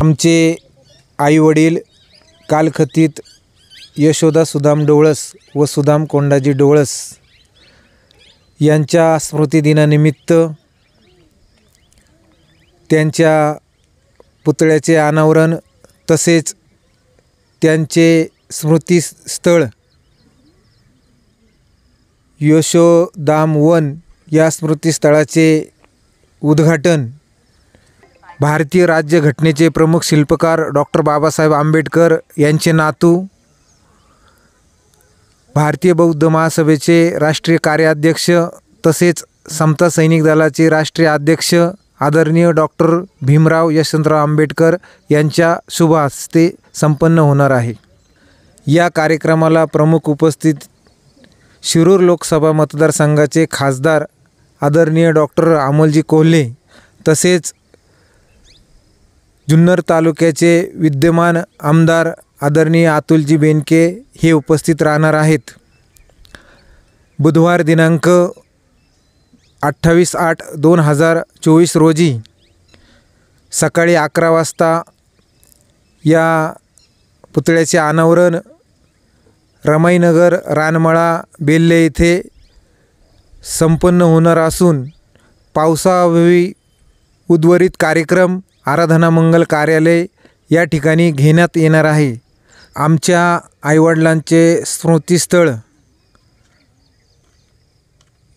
आमचे आईवडील कालखतीत यशोदा सुदाम डोळस व सुदाम कोंडाजी डोळस यांच्या स्मृतिदिनानिमित्त त्यांच्या पुतळ्याचे अनावरण तसेच त्यांचे स्मृतिस्थळ यशोदाम वन या स्मृतिस्थळाचे उद्घाटन भारतीय राज्यघटनेचे प्रमुख शिल्पकार डॉक्टर बाबासाहेब आंबेडकर यांचे नातू, भारतीय बौद्ध महासभेचे राष्ट्रीय कार्याध्यक्ष तसेच समता सैनिक दलाचे राष्ट्रीय अध्यक्ष आदरणीय डॉक्टर भीमराव यशवंतराव आंबेडकर यांच्या शुभ हस्ते संपन्न होणार आहे। या कार्यक्रमाला प्रमुख उपस्थित शिरूर लोकसभा मतदारसंघाचे खासदार आदरणीय डॉक्टर अमोलजी कोल्हे तसेच जुन्नर तालुक्याचे विद्यमान आमदार आदरणीय अतुलजी बेनके हे उपस्थित राहणार आहेत। बुधवार दिनांक 28/8/2024 रोजी सकाळी 11 वाजता या पुतळ्याचे अनावरण रमाईनगर रानमळा बेल्ले येथे संपन्न होणार असून पावसाअभावी उर्वरित कार्यक्रम आराधना मंगल कार्यालय या ठिकाणी घेण्यात येणार आहे। आमच्या आईवडिलांचे स्मृतिस्थळ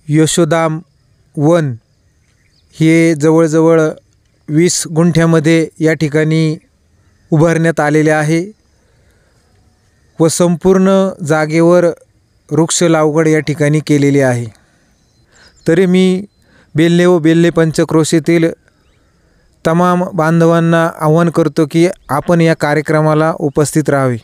यशोदाम वन हे जवळजवळ 20 गुंठ्यामध्ये या ठिकाणी उभारण्यात आलेले आहे व संपूर्ण जागेवर वृक्ष लागवड या ठिकाणी केलेली आहे। तरी मी बेल्ले व बेल्ले पंचक्रोशीतील तमाम बांधवांना आवाहन करतो की आपण या कार्यक्रमाला उपस्थित राहावे।